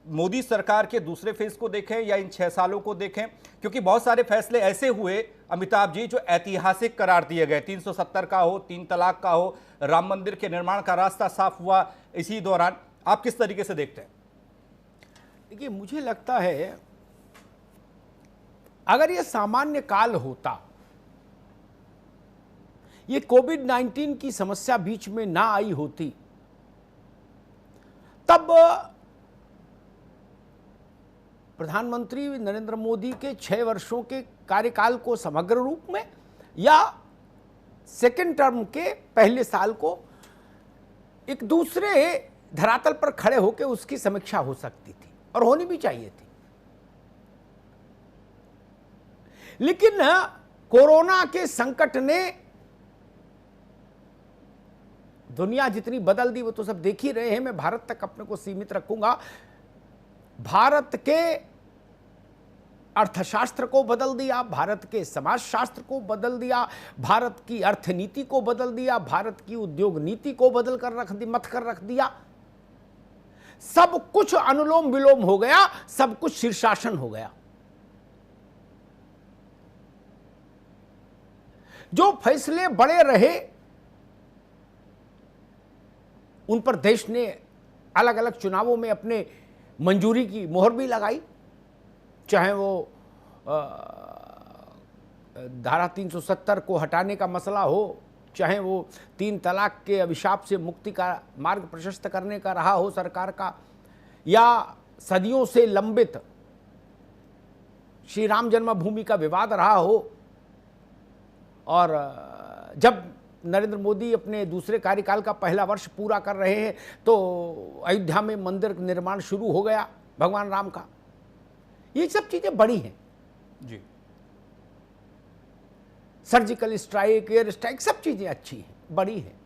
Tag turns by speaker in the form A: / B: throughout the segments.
A: मोदी सरकार के दूसरे फेज को देखें या इन 6 सालों को देखें, क्योंकि बहुत सारे फैसले ऐसे हुए अमिताभ जी जो ऐतिहासिक करार दिए गए, 370 का हो, 3 तलाक का हो, राम मंदिर के निर्माण का रास्ता साफ हुआ इसी दौरान। आप किस तरीके से देखते हैं?
B: देखिए, मुझे लगता है अगर ये सामान्य काल होता, ये कोविड-19 की समस्या बीच में ना आई होती, तब प्रधानमंत्री नरेंद्र मोदी के 6 वर्षों के कार्यकाल को समग्र रूप में या सेकेंड टर्म के पहले साल को एक दूसरे धरातल पर खड़े होकर उसकी समीक्षा हो सकती थी और होनी भी चाहिए थी। लेकिन कोरोना के संकट ने दुनिया जितनी बदल दी वो तो सब देख ही रहे हैं। मैं भारत तक अपने को सीमित रखूंगा। भारत के अर्थशास्त्र को बदल दिया, भारत के समाजशास्त्र को बदल दिया, भारत की अर्थनीति को बदल दिया, भारत की उद्योग नीति को बदल कर रख दिया। सब कुछ अनुलोम विलोम हो गया, सब कुछ शीर्षासन हो गया। जो फैसले बड़े रहे उन पर देश ने अलग अलग चुनावों में अपने मंजूरी की मोहर भी लगाई, चाहे वो धारा 370 को हटाने का मसला हो, चाहे वो 3 तलाक के अभिशाप से मुक्ति का मार्ग प्रशस्त करने का रहा हो सरकार का, या सदियों से लंबित श्री राम जन्मभूमि का विवाद रहा हो। और जब नरेंद्र मोदी अपने दूसरे कार्यकाल का पहला वर्ष पूरा कर रहे हैं तो अयोध्या में मंदिर निर्माण शुरू हो गया भगवान राम का। ये सब चीजें बड़ी हैं
A: जी।
B: सर्जिकल स्ट्राइक, एयर स्ट्राइक, सब चीजें अच्छी हैं, बड़ी हैं।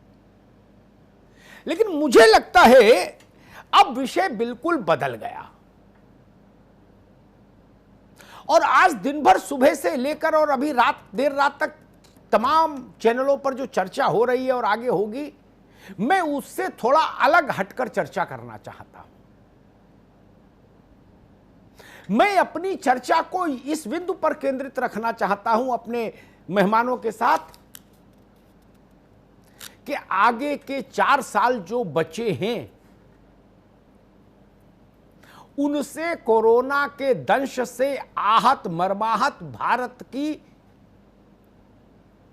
B: लेकिन मुझे लगता है अब विषय बिल्कुल बदल गया और आज दिन भर सुबह से लेकर और अभी देर रात तक तमाम चैनलों पर जो चर्चा हो रही है और आगे होगी, मैं उससे थोड़ा अलग हटकर चर्चा करना चाहता हूं। मैं अपनी चर्चा को इस बिंदु पर केंद्रित रखना चाहता हूं अपने मेहमानों के साथ कि आगे के 4 साल जो बचे हैं उनसे कोरोना के दंश से आहत मर्माहत भारत की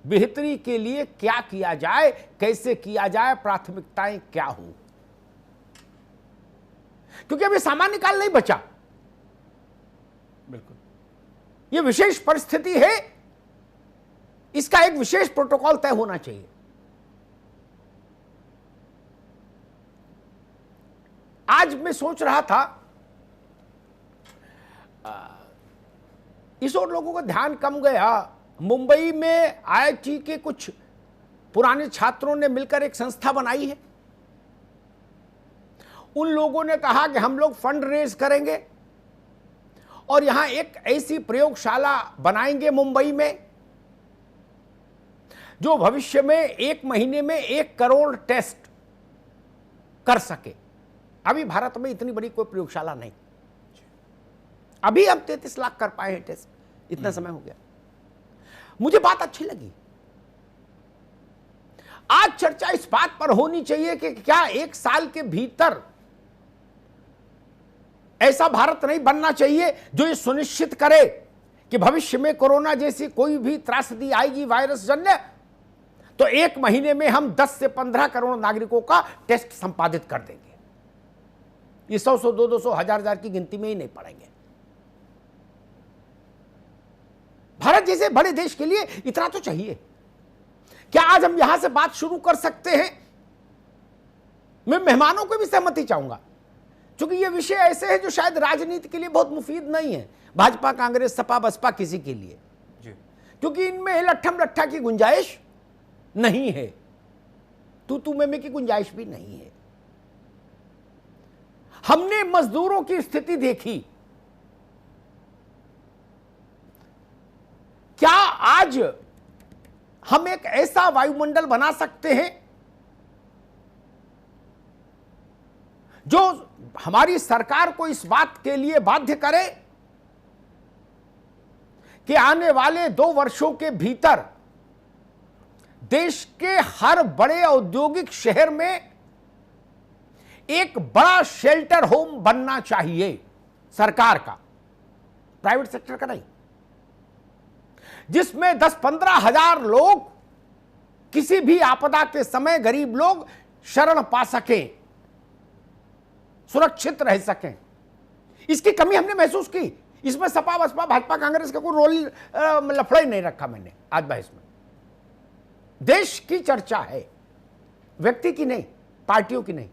B: बेहतरी के लिए क्या किया जाए, कैसे किया जाए, प्राथमिकताएं क्या हो। क्योंकि अभी सामान्य काल नहीं बचा,
A: बिल्कुल
B: यह विशेष परिस्थिति है, इसका एक विशेष प्रोटोकॉल तय होना चाहिए। आज मैं सोच रहा था, इस ओर लोगों का ध्यान कम गया, मुंबई में आईआईटी के कुछ पुराने छात्रों ने मिलकर एक संस्था बनाई है। उन लोगों ने कहा कि हम लोग फंड रेज करेंगे और यहां एक ऐसी प्रयोगशाला बनाएंगे मुंबई में जो भविष्य में 1 महीने में 1 करोड़ टेस्ट कर सके। अभी भारत में इतनी बड़ी कोई प्रयोगशाला नहीं, अभी हम 33 लाख कर पाए हैं टेस्ट, इतना समय हो गया। मुझे बात अच्छी लगी। आज चर्चा इस बात पर होनी चाहिए कि क्या 1 साल के भीतर ऐसा भारत नहीं बनना चाहिए जो ये सुनिश्चित करे कि भविष्य में कोरोना जैसी कोई भी त्रासदी आएगी वायरस जन्य, तो 1 महीने में हम 10 से 15 करोड़ नागरिकों का टेस्ट संपादित कर देंगे। ये 100, 200, 1000 की गिनती में ही नहीं पड़ेंगे। भारत जैसे बड़े देश के लिए इतना तो चाहिए। क्या आज हम यहां से बात शुरू कर सकते हैं? मैं मेहमानों को भी सहमति चाहूंगा, क्योंकि ये विषय ऐसे हैं जो शायद राजनीति के लिए बहुत मुफीद नहीं है, भाजपा, कांग्रेस, सपा, बसपा किसी के लिए जी। क्योंकि इनमें लट्ठम लट्ठा की गुंजाइश नहीं है, तू में की गुंजाइश भी नहीं है। हमने मजदूरों की स्थिति देखी। क्या आज हम एक ऐसा वायुमंडल बना सकते हैं जो हमारी सरकार को इस बात के लिए बाध्य करे कि आने वाले 2 वर्षों के भीतर देश के हर बड़े औद्योगिक शहर में एक बड़ा शेल्टर होम बनना चाहिए सरकार का, प्राइवेट सेक्टर का नहीं, जिसमें 10-15 हजार लोग किसी भी आपदा के समय गरीब लोग शरण पा सकें, सुरक्षित रह सकें। इसकी कमी हमने महसूस की। इसमें सपा बसपा भाजपा कांग्रेस का कोई रोल लफड़ा ही नहीं रखा मैंने आज बहस में। देश की चर्चा है, व्यक्ति की नहीं, पार्टियों की नहीं।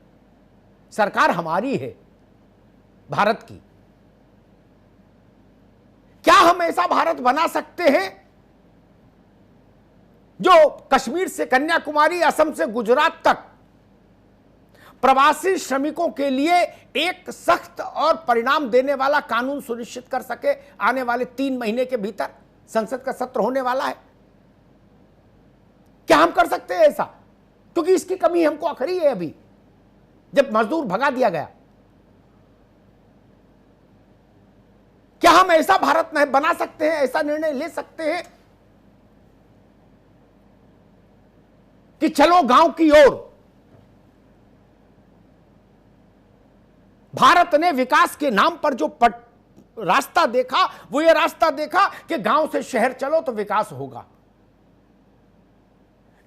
B: सरकार हमारी है, भारत की। क्या हम ऐसा भारत बना सकते हैं जो कश्मीर से कन्याकुमारी, असम से गुजरात तक प्रवासी श्रमिकों के लिए एक सख्त और परिणाम देने वाला कानून सुनिश्चित कर सके? आने वाले 3 महीने के भीतर संसद का सत्र होने वाला है। क्या हम कर सकते हैं ऐसा? क्योंकि इसकी कमी हमको आखिरी है। अभी जब मजदूर भगा दिया गया, क्या हम ऐसा भारत नहीं बना सकते हैं, ऐसा निर्णय ले सकते हैं कि चलो गांव की ओर? भारत ने विकास के नाम पर जो रास्ता देखा, वो ये रास्ता देखा कि गांव से शहर चलो तो विकास होगा।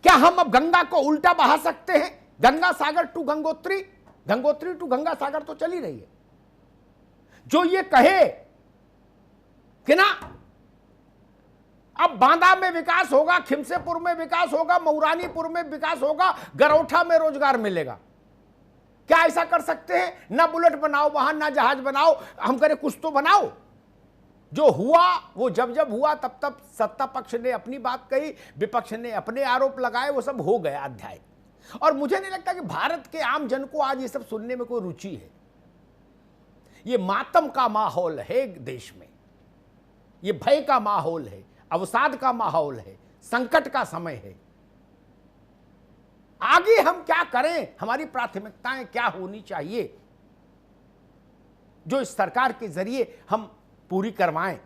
B: क्या हम अब गंगा को उल्टा बहा सकते हैं? गंगा सागर टू गंगोत्री, गंगोत्री टू गंगा सागर तो चली रही है। जो ये कहे कि ना अब बांदा में विकास होगा, खिमसेपुर में विकास होगा, मऊरानीपुर में विकास होगा, गरौठा में रोजगार मिलेगा, क्या ऐसा कर सकते हैं? ना बुलेट बनाओ वहां, ना जहाज बनाओ, हम करें कुछ तो बनाओ। जो हुआ वो जब हुआ तब सत्ता पक्ष ने अपनी बात कही, विपक्ष ने अपने आरोप लगाए, वो सब हो गया अध्याय। और मुझे नहीं लगता कि भारत के आम जन को आज ये सब सुनने में कोई रुचि है। ये मातम का माहौल है देश में, ये भय का माहौल है, अवसाद का माहौल है, संकट का समय है। आगे हम क्या करें, हमारी प्राथमिकताएं क्या होनी चाहिए, जो इस सरकार के जरिए हम पूरी करवाएं।